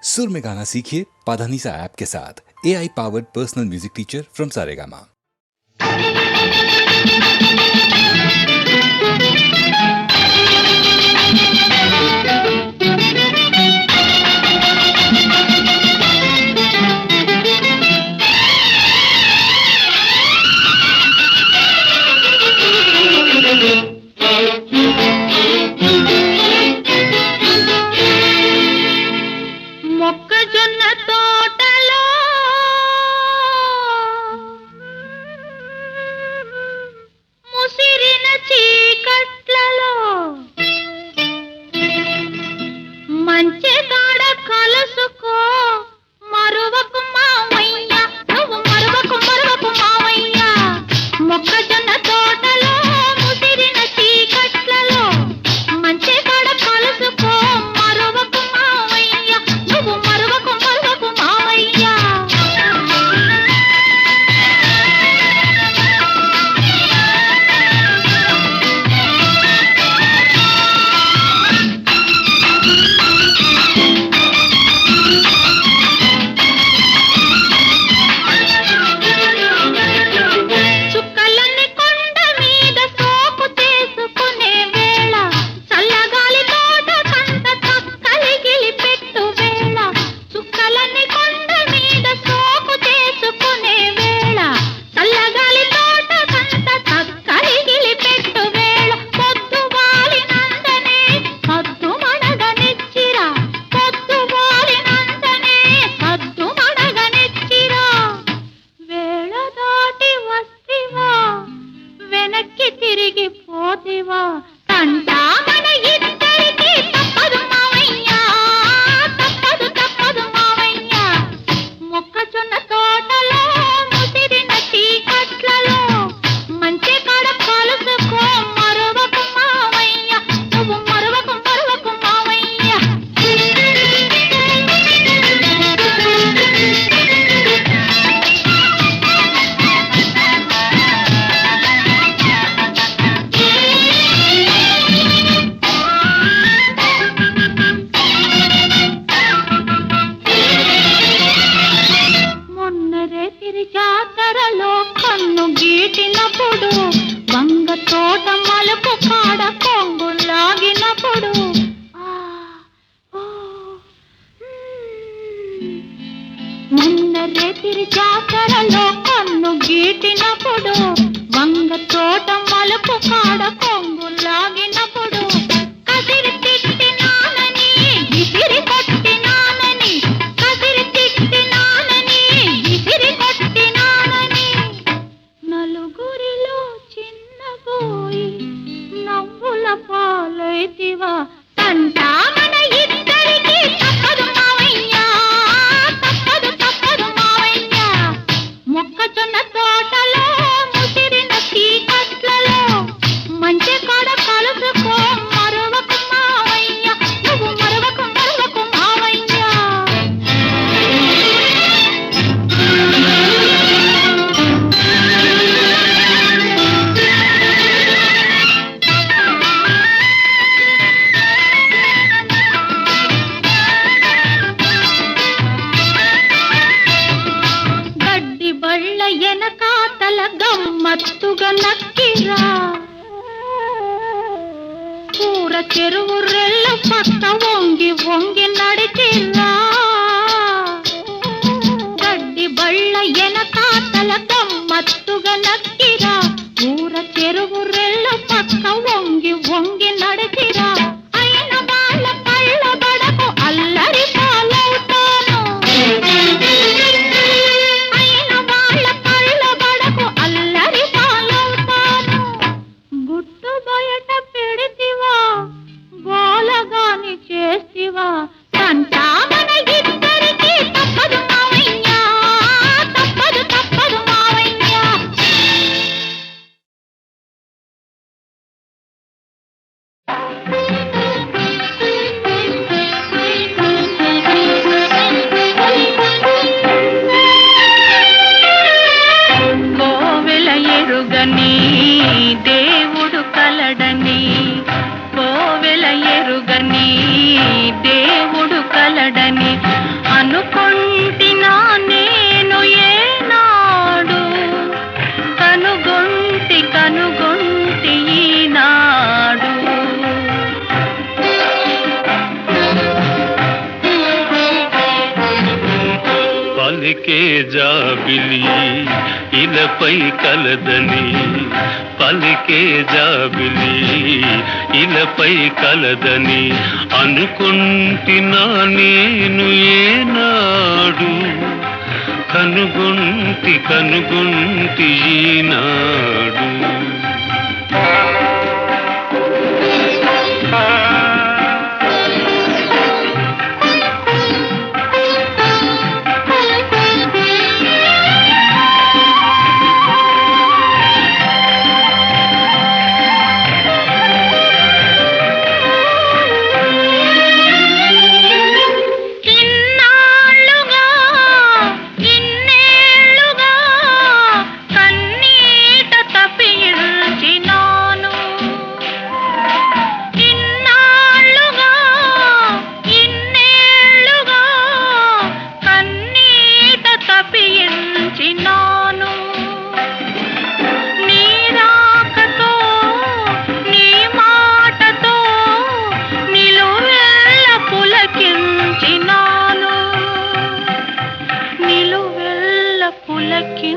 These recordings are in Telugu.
सुर में गाना सीखिए पाधानीसा ऐप के साथ। AI powered personal music teacher from Saregama. మొక్కజొన్న తోటలో ముసిరిన చీకట్లలో మంచి కాడ కలుసుకో మరువకు మావయ్య, నువ్వు మరువకు మావయ్య. మొక్కజొన్న తోటలో ముసిరిన చీకట్లలో మంచి కాడ కలుసుకో మరువకు మావయ్య, నువ్వు మరువకు మావయ్య. చుక్కలన్నీ కొండ మీద సోకు చేసుకునే వేళ, చల్లగాలి తోట కంట చక్కలిగిలి పెట్టు వేళ. చుక్కలన్నీ కొండ మీద సోకు చేసుకునే వేళ, చల్లగాలి తోట కంట చక్కలిగిలి పెట్టు వేళ. పొద్దు వాలినందనే సద్దు మడగనిచ్చిరా, పొద్దు వాలినందనే సద్దు మడగనిచ్చిరా. వేళ దాటి వస్తివా, వెనక్కి తిరిగి పోతివా, తంటా మన ఇద్దరికి తప్పదు మావయ్య, తప్పదు మావయ్య. మొక్కజొన్న తోటలో ముసిరిన చీకట్లలో మంచి కాడ కలుసుకో మరువకు మావయ్య, నువ్వు మరువకు మావయ్య. మొన్నరే తిరి జాతరలో కన్ను గీటినప్పుడు, వంగ తోట మలుపు కాడ కొంగు లాగినప్పుడు, మొన్నరే తిరి జాతరలో కన్ను గీటినప్పుడు, వంగ తోట మలుపు కాడ కొంగు లాగినప్పుడు, కసిరి తిట్టినానని విసిరి కొట్టినానని, కసిరి తిట్టినానని విసిరి కొట్టినానని, నలుగురిలో చిన్నబోయి నవ్వుల పాలైతివా, తంటా మన ఇద్దరికి తప్పదు మావయ్య, తప్పదు మావయ్య. మొక్కజొన్న తోటలో ముసిరిన చీకట్లలో మంచి కాడ కలుసుకో మరువకు మావయ్య, నువ్వు మరువకు మావయ్య. గడ్డి బళ్ళ ఎనకాతల గమ్మత్తుగా నక్కిరా, కూర చెరువు రెల్ల పక్క వంగి వంగి నడిచిరా. గడ్డి బళ్ళ ఎనకాతల గమ్మత్తుగా నక్కిరా, కూర చెరువు రెల్ల పక్క వంగి వంగి నడిచిరా. అయిన వాళ్ళ కళ్ళ బడకు అల్లరి పాలవుతాను, అయిన వాళ్ళ కళ్ళ బడకు అల్లరి పాలవుతాను. గుట్టు బయట పెడితివా, గోలగాని చేస్తివా, తంటా మన అనుకొంటినా నేను ఏనాడు కనుగొంటి ఈనాడు పలికే జాబిలి ఇలపై కలదని పలికే జాబిలి ఇలపై కలదని అనుకుంటున్నా నేను ఏనాడు కనుగొంటి ఈనాడు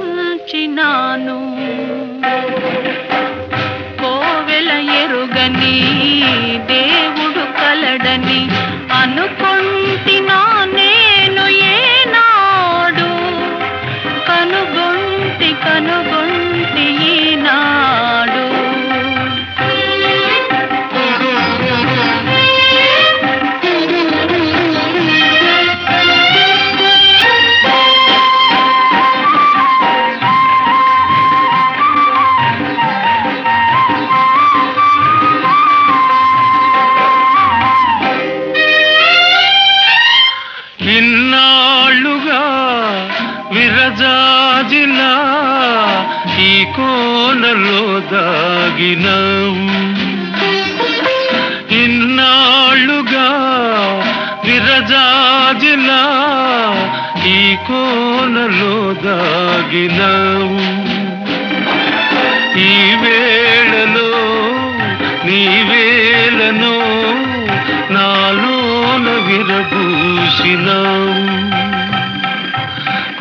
పులకించినాను కోవెల ఎరుగని దేవుడు కలడని అనుకొంటినా నేను ఏనాడు కనుగొంటి ఈనాడు ఇన్నాళ్ళుగా విరజాజిలా ఈ కోనలో దాగినావు ఇన్నాళ్ళుగా విరజాజిలా ఈ కోనలో దాగినావు ఈ వేళలో నీ వేళనో నాలోన విరబూసినావు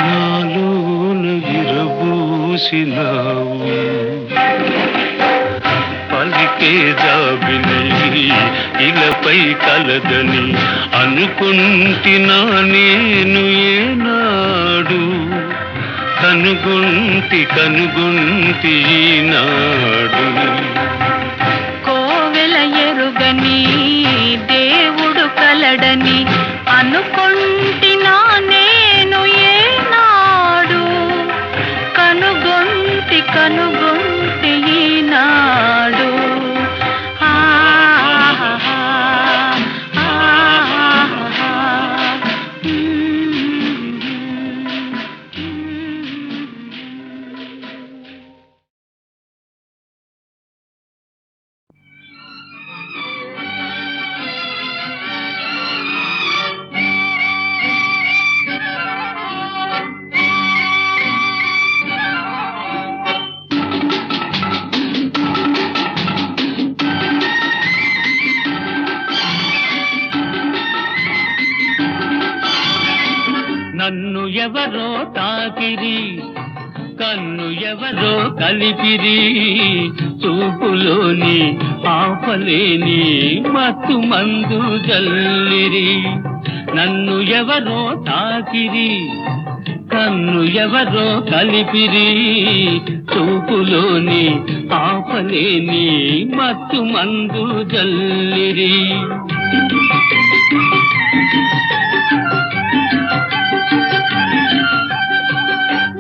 నాలోన విరబూసినావు పలికే జాబిలి ఇలపై కలదని అనుకుంటున్నా నేను ఏనాడు కనుగొంటి ఈనాడు కోవెల ఎరుగని దేవుడు కలడని అనుకొంటినా నేను ఏనాడు కనుగొంటి ఈనాడు నన్ను ఎవరో తాకిరి కన్ను ఎవరో కలిపిరి చూపులోని ఆపలేని మత్తు మందు జల్లిరి నన్ను ఎవరో తాకిరి కన్ను ఎవరో కలిపిరి చూపులోని ఆపలేని మత్తు మందు జల్లిరి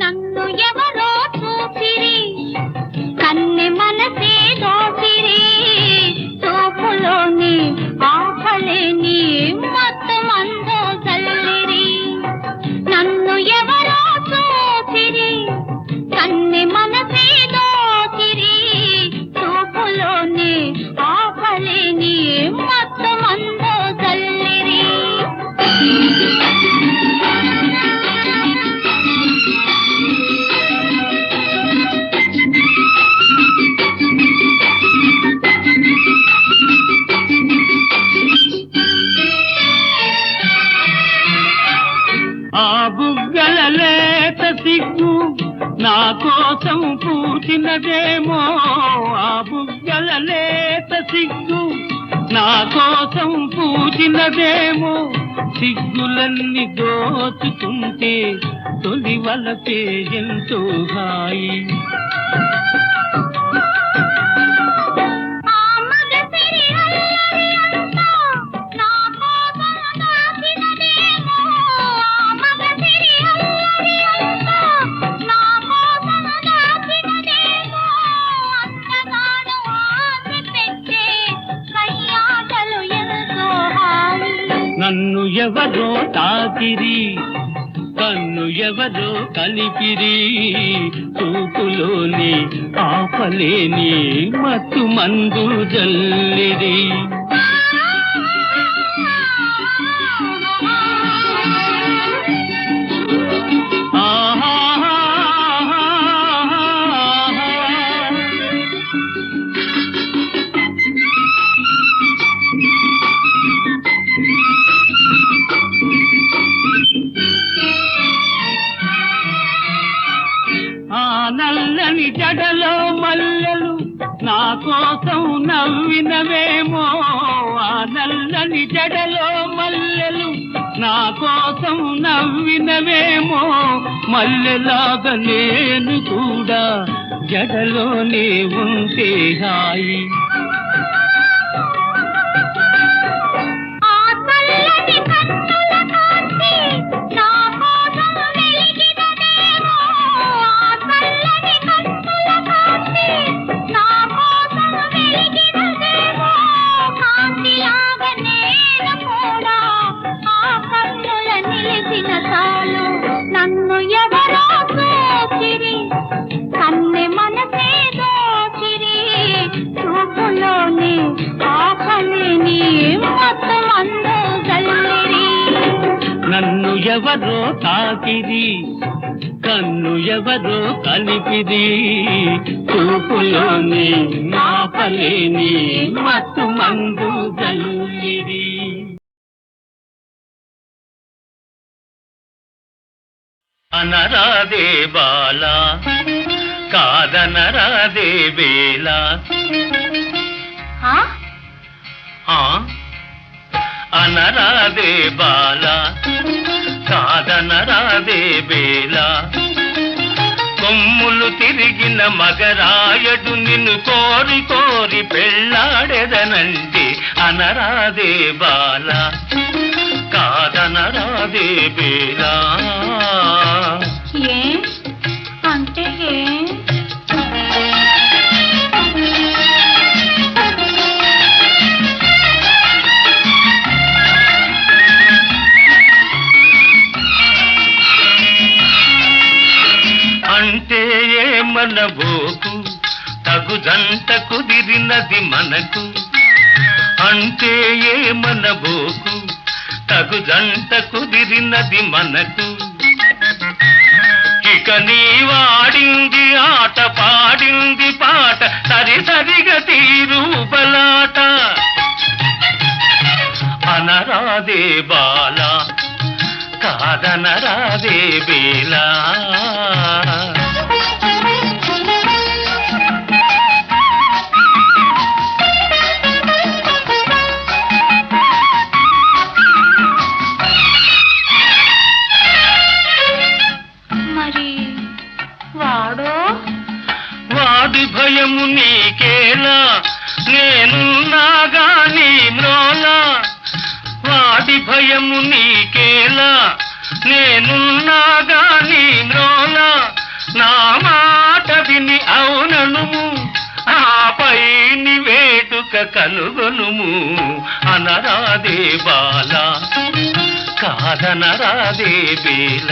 నన్ను ఎవరో చూసిరి కన్నె మనసే దోసిరి చూపులోని ఆపలేని మత్తు మందు జల్లిరి నన్ను ఎవరో చూసిరి కన్నె మనసే దోసిరి చూపులోని ఆపలేని మత్తు మందు జల్లిరి ఆ బుగ్గల లేత సిగ్గు నా కోసం పూచినదేమో, ఆ బుగ్గల లేత సిగ్గు నా కోసం పూచినదేమో, సిగ్గులన్నీ దోచుకుంటే తొలి వలపే ఎంతో హాయి. నన్ను ఎవరో తాకిరి, కన్ను ఎవరో కలిపిరి, చూపులోని ఆపలేని మత్తు మందు జల్లిరి. నల్లని జడలో మల్లెలు నా కోసం నవ్వినవేమో, ఆ నల్లని జడలో మల్లెలు నా కోసం నవ్వినవేమో, మల్లెలాగా నేను కూడా జడలోనే ఉంటే హాయి. నన్ను ఎవరో చూచిరి, కన్నె మనసే దోచిరి, చూపులోని ఆపలేని మత్తు మందు జల్లిరి. నన్ను ఎవరో తాకిరి, కన్ను ఎవరో కలిపిరి, చూపులోని ఆపలేని మత్తు మందు జల్లిరి. అనరాదే బాల, కాదనరాదే వేళ, అనరాదే బాల, కాదనరాదే వేళ, కొమ్ములు తిరిగిన మగరాయడు నిన్ను కోరి కోరి పెళ్ళాడెదనంటే, అనరాదే బాల, కాదనరాదే వేళ. ఏ అంటే ఏ? అంటే ఏమనబోకు, తగు జంట కుదిరినది మనకు, అంటే ఏమనబోకు, తగు జంట కుదిరినది మనకు. ఇక నీ వాడింది ఆట, పాడింది పాట, సరి సరిగా తీరు బలాట. అనరాదే బాల, కాదనరాదే వేళ. వాడి భయము నీకేలా, నేనున్నాగా నీ మ్రోలా, వాడి భయము నీకేలా, నేనున్నాగా నీ మ్రోలా, నా మాట విని అవుననుము, ఆపై నీ వేడుక కనుగొనుము. అనరాదే బాల, కాదనరాదే వేళ.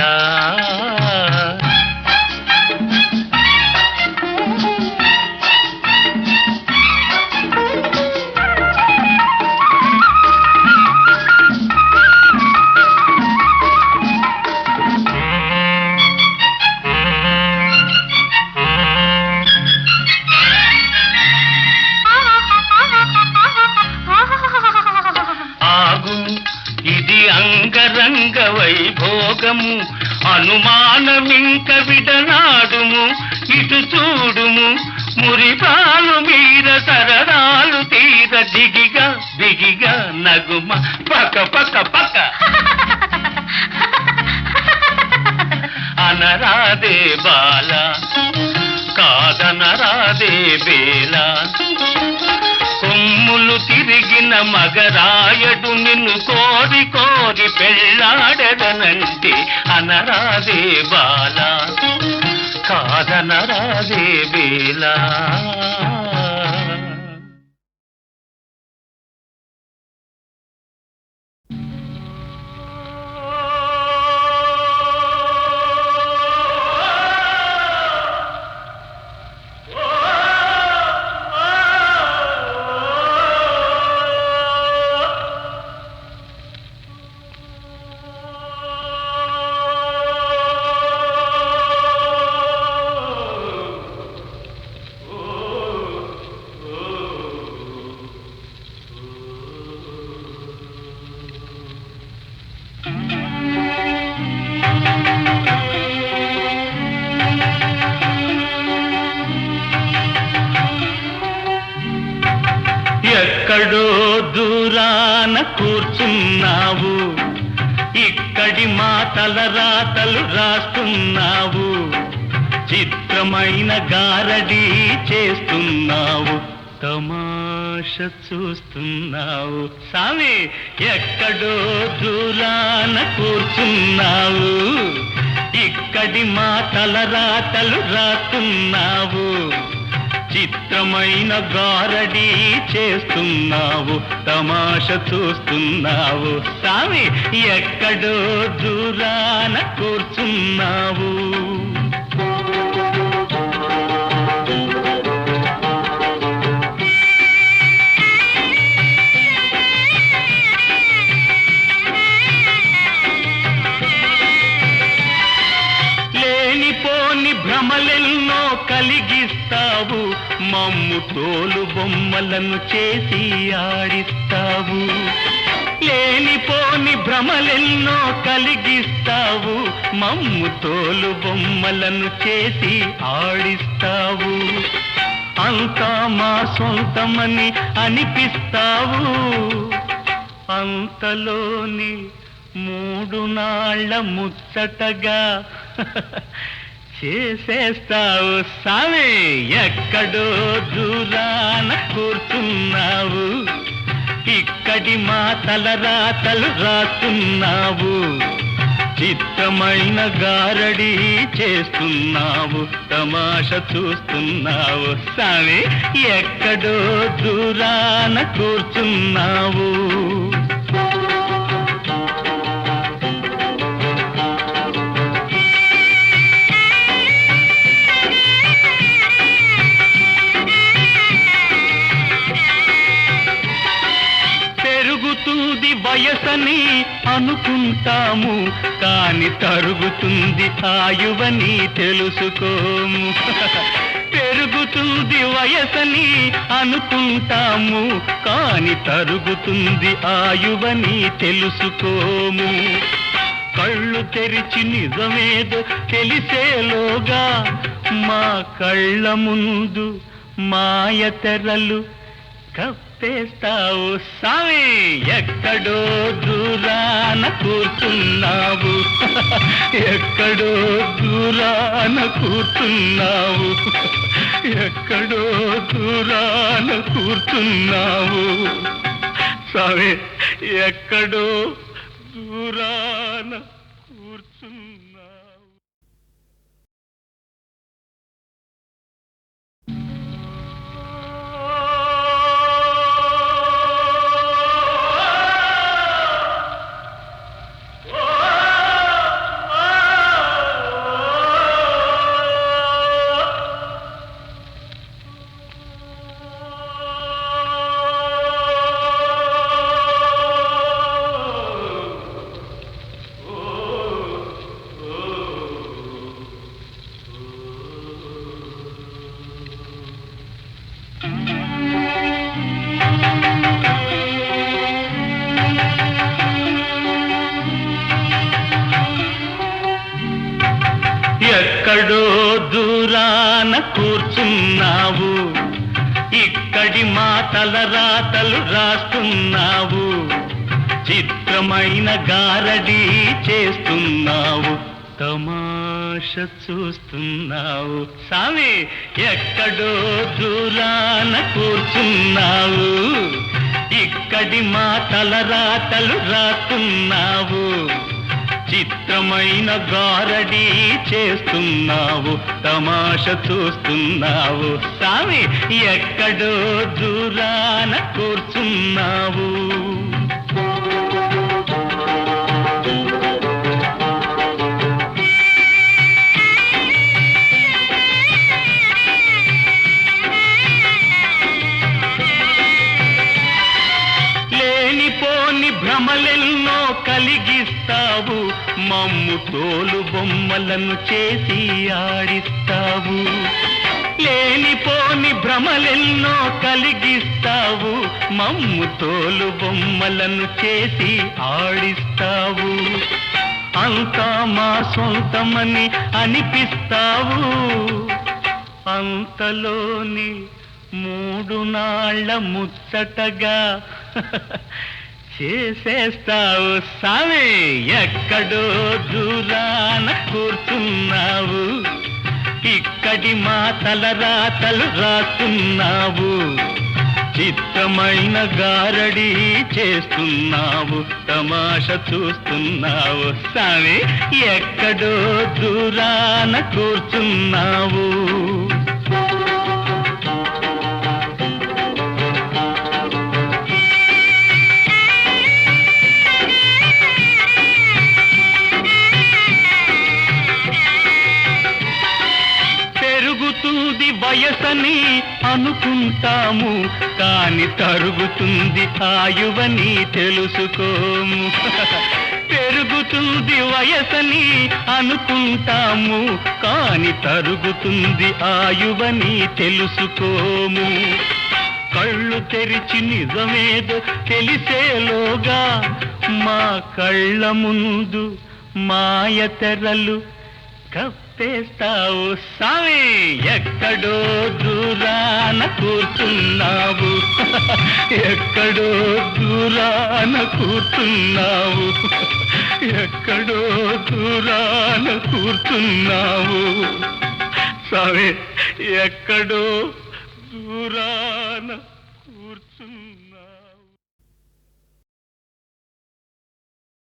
అంగరంగ వైభోగ భోగము అనుమానమింక విడనాడుము ఇటు చూడుము మురిపాలు మీర సరదాలు తీర దిగిగా దిగిగా నగుమ పక్క పక్క పక్క అనరాదే బాల కాదనరాదే బేల కొమ్ములు తిరిగిన మగరాయడు నిన్ను కోరి కోరి పెళ్ళాడెదనంటే అనరాదే బాల కాదనరాదే బేల ఎక్కడో దూరాన కూర్చున్నావు ఇక్కడి మాటల రాతలు రాస్తున్నావు చిత్రమైన గారడీ చేస్తున్నావు తమాష చూస్తున్నావు సామి ఎక్కడో దూరాన కూర్చున్నావు ఇక్కడి మాటల రాతలు రాస్తున్నావు చిత్రమైన గారడీ చేస్తున్నావు తమాష చూస్తున్నావు సామి ఎక్కడో దూరాన కూర్చున్నావు లేనిపోని భ్రమలెన్నో కలిగిస్తావు మమ్ము తోలు బొమ్మలను చేసి ఆడిస్తావు లేనిపోని భ్రమలెన్నో కలిగిస్తావు మమ్ము తోలు బొమ్మలను చేసి ఆడిస్తావు అంతా మా సొంతమని అనిపిస్తావు అంతలోని 3 నాళ్ళ ముచ్చటగా చేసేస్తావు సామి ఎక్కడో దూరాన కూర్చున్నావు ఇక్కడి మాటల రాతలు రాస్తున్నావు చిత్తమైన గారడీ చేస్తున్నావు తమాష చూస్తున్నావు సామి ఎక్కడో దూరాన కూర్చున్నావు పెరుగుతుంది వయసని అనుకుంటాము కాని తరుగుతుంది ఆయువని తెలుసుకోము పెరుగుతుంది వయసని అనుకుంటాము కాని తరుగుతుంది ఆయువని తెలుసుకోము కళ్ళు తెరిచి నిజమేదో తెలిసేలోగా మా కళ్ళ ముందు మాయ తెరలు కప్పేస్తావు సామి ఎక్కడో దూరాన కూర్చున్నావు ఎక్కడో దూరాన కూర్చున్నావు ఎక్కడో దూరాన కూర్చున్నావు సామి ఎక్కడో దూరాన కూర్చున్నావు ఎక్కడో దూరాన కూర్చున్నావు, ఇక్కడి మాటల రాతలు రాస్తున్నావు, చిత్రమైన గారడీ చేస్తున్నావు, తమాష చూస్తున్నావు. సామి ఎక్కడో దూరాన కూర్చున్నావు, ఇక్కడి మాటల రాతలు రాస్తున్నావు, చిత్రమైన గారడీ చేస్తున్నావు, తమాష చూస్తున్నావు. సామి ఎక్కడో దూరాన కూర్చున్నావు. లేనిపోని భ్రమలెన్నో కలిగిస్తావు, మమ్ము తోలు బొమ్మలను చేసి ఆడిస్తావు. లేనిపోని భ్రమలెన్నో కలిగిస్తావు, మమ్ము తోలు బొమ్మలను చేసి ఆడిస్తావు. అంతా మా సొంతమని అనిపిస్తావు, అంతలోని 3 నాళ్ళ ముచ్చటగా చేసేస్తావు. సామి ఎక్కడో దూరాన కూర్చున్నావు, ఇక్కడి మాటల రాతలు రాస్తున్నావు, చిత్రమైన గారడీ చేస్తున్నావు, తమాష చూస్తున్నావు. సామి ఎక్కడో దూరాన కూర్చున్నావు. పెరుగుతుంది వయసని అనుకుంటాము, కాని తరుగుతుంది ఆయువని తెలుసుకోము. పెరుగుతుంది వయసని అనుకుంటాము, కాని తరుగుతుంది ఆయువని తెలుసుకోము. కళ్ళు తెరిచి నిజమేదో తెలిసేలోగా మా కళ్ళ ముందు మాయ తెరలు కప్పేస్తావు. సామి ఎక్కడో దూరాన కూర్చున్నావు, ఎక్కడో దూరాన కూర్చున్నావు, ఎక్కడో దూరాన కూర్చున్నావు. సామి ఎక్కడో దూరాన కూర్చున్నావు.